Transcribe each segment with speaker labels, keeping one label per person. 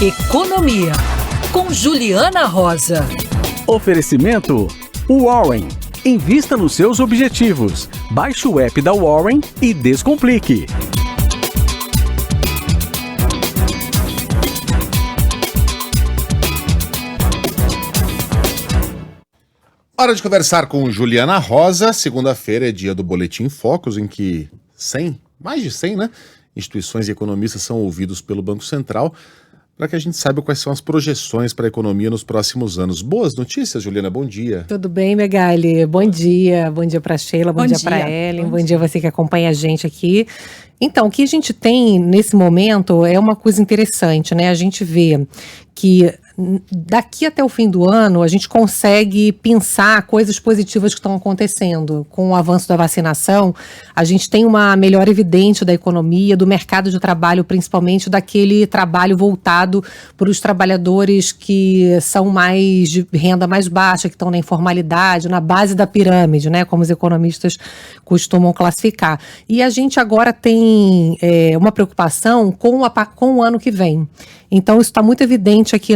Speaker 1: Economia, com Juliana Rosa.
Speaker 2: Oferecimento Warren. Invista nos seus objetivos. Baixe o app da Warren e descomplique.
Speaker 3: Hora de conversar com Juliana Rosa. Segunda-feira é dia do Boletim Focus, em que mais de 100, né, instituições e economistas são ouvidos pelo Banco Central para que a gente saiba quais são as projeções para a economia nos próximos anos. Boas notícias, Juliana, bom dia.
Speaker 4: Tudo bem, Megali? Bom dia para Sheila, bom dia para Ellen, bom dia você que acompanha a gente aqui. Então, o que a gente tem nesse momento é uma coisa interessante, né? A gente vê que daqui até o fim do ano a gente consegue pensar coisas positivas que estão acontecendo. Com o avanço da vacinação, a gente tem uma melhora evidente da economia, do mercado de trabalho, principalmente daquele trabalho voltado para os trabalhadores que são mais de renda mais baixa, que estão na informalidade, na base da pirâmide, né, como os economistas costumam classificar. E a gente agora tem uma preocupação com o ano que vem. Então, isso está muito evidente aqui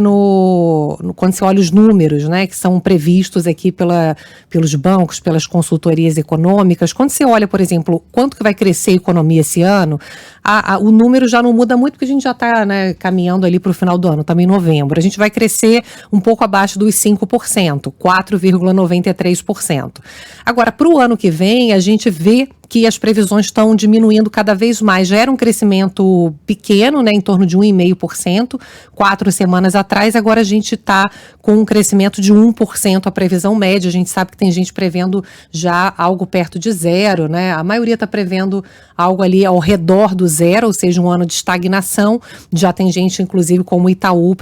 Speaker 4: quando se olha os números, né, que são previstos aqui pelos bancos, pelas consultorias econômicas. Quando você olha, por exemplo, quanto que vai crescer a economia esse ano, o número já não muda muito, porque a gente já está, né, caminhando ali para o final do ano, também em novembro. A gente vai crescer um pouco abaixo dos 5%, 4,93%. Agora, para o ano que vem, a gente vê que as previsões estão diminuindo cada vez mais. Já era um crescimento pequeno, né, em torno de 1,5%, 4 semanas atrás. Agora a gente está com um crescimento de 1% a previsão média. A gente sabe que tem gente prevendo já algo perto de zero, né? A maioria está prevendo algo ali ao redor do zero, ou seja, um ano de estagnação. Já tem gente, inclusive, como Itaú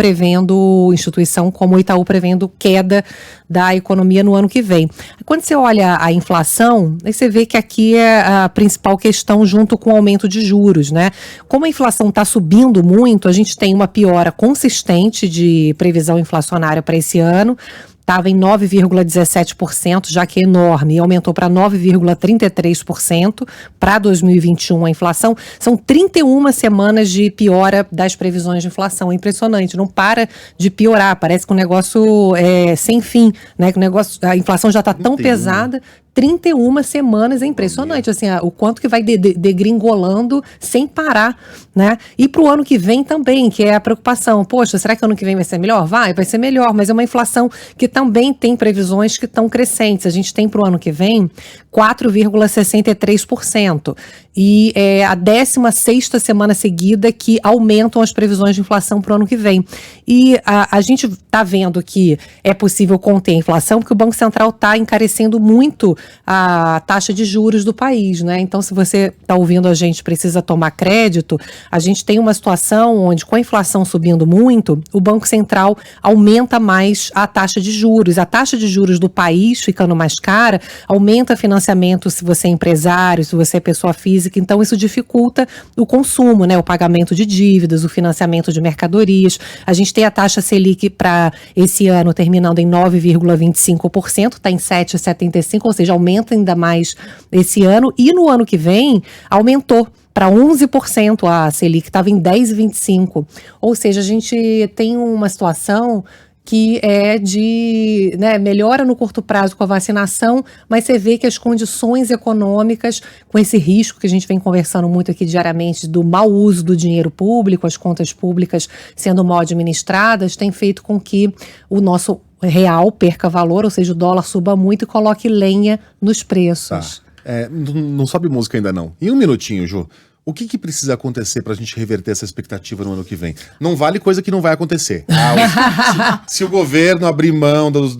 Speaker 4: instituição como o Itaú prevendo queda da economia no ano que vem. Quando você olha a inflação, aí você vê que aqui é a principal questão junto com o aumento de juros, né? Como a inflação está subindo muito, a gente tem uma piora consistente de previsão inflacionária para esse ano. Estava em 9,17%, já que é enorme, e aumentou para 9,33% para 2021 a inflação. São 31 semanas de piora das previsões de inflação. É impressionante, não para de piorar. Parece que o negócio é sem fim, né? Que a inflação já está tão pesada. 31 semanas, é impressionante, assim, o quanto que vai degringolando sem parar, né? E para o ano que vem também, que é a preocupação. Poxa, será que ano que vem vai ser melhor? Vai ser melhor, mas é uma inflação que também tem previsões que estão crescentes. A gente tem para o ano que vem 4,63%. E é a 16ª semana seguida que aumentam as previsões de inflação para o ano que vem. E a gente está vendo que é possível conter a inflação, porque o Banco Central está encarecendo muito a taxa de juros do país, né? Então, se você está ouvindo a gente precisa tomar crédito, a gente tem uma situação onde, com a inflação subindo muito, o Banco Central aumenta mais a taxa de juros. A taxa de juros do país ficando mais cara, aumenta financiamento se você é empresário, se você é pessoa física, então isso dificulta o consumo, né? O pagamento de dívidas, o financiamento de mercadorias. A gente tem a taxa Selic para esse ano terminando em 9,25%, está em 7,75%, ou seja, aumenta ainda mais esse ano, e no ano que vem aumentou para 11%, a Selic estava em 10,25%, ou seja, a gente tem uma situação que é de, né, melhora no curto prazo com a vacinação, mas você vê que as condições econômicas, com esse risco que a gente vem conversando muito aqui diariamente do mau uso do dinheiro público, as contas públicas sendo mal administradas, tem feito com que o nosso real perca valor, ou seja, o dólar suba muito e coloque lenha nos preços.
Speaker 3: Não sobe música ainda não. Em um minutinho, Ju. O que precisa acontecer para a gente reverter essa expectativa no ano que vem? Não vale coisa que não vai acontecer. Se o governo abrir mão dos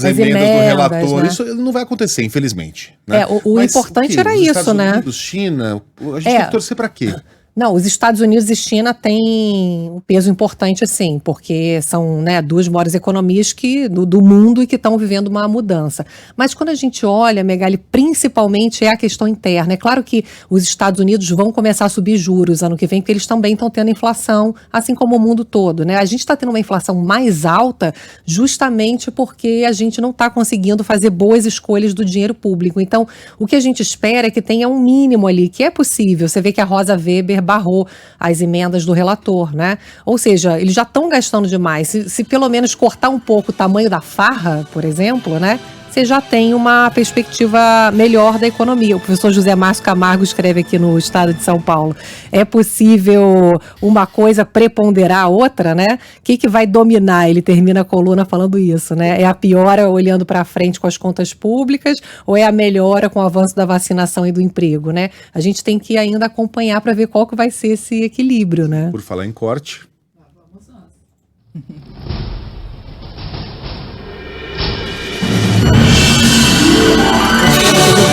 Speaker 3: emendas do relator, né? Isso não vai acontecer, infelizmente. Né?
Speaker 4: O importante era isso,
Speaker 3: Estados
Speaker 4: né?
Speaker 3: Unidos, China, a gente tem que torcer para quê?
Speaker 4: Não, os Estados Unidos e China têm um peso importante, assim, porque são, né, duas maiores economias do mundo e que estão vivendo uma mudança. Mas quando a gente olha, Megali, principalmente é a questão interna. É claro que os Estados Unidos vão começar a subir juros ano que vem, porque eles também estão tendo inflação, assim como o mundo todo, né? A gente está tendo uma inflação mais alta justamente porque a gente não está conseguindo fazer boas escolhas do dinheiro público. Então, o que a gente espera é que tenha um mínimo ali, que é possível. Você vê que a Rosa Weber barrou as emendas do relator, né? Ou seja, eles já estão gastando demais. Se pelo menos cortar um pouco o tamanho da farra, por exemplo, né? Você já tem uma perspectiva melhor da economia. O professor José Márcio Camargo escreve aqui no Estado de São Paulo. É possível uma coisa preponderar a outra, né? O que vai dominar? Ele termina a coluna falando isso, né? É a piora olhando para frente com as contas públicas ou é a melhora com o avanço da vacinação e do emprego, né? A gente tem que ainda acompanhar para ver qual que vai ser esse equilíbrio, né?
Speaker 3: Por falar em corte...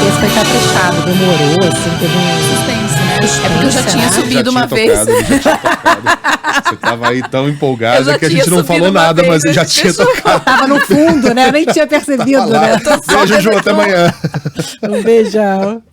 Speaker 4: Esse foi caprichado, demorou, assim, teve um
Speaker 5: suspense, né? É porque eu já tinha subido uma vez.
Speaker 3: Você tava aí tão empolgada que a gente não falou nada, mas eu já tinha tocado.
Speaker 4: Tava no fundo, né? Eu nem tinha percebido, né?
Speaker 3: Beijo, Ju, até amanhã.
Speaker 4: Um beijão.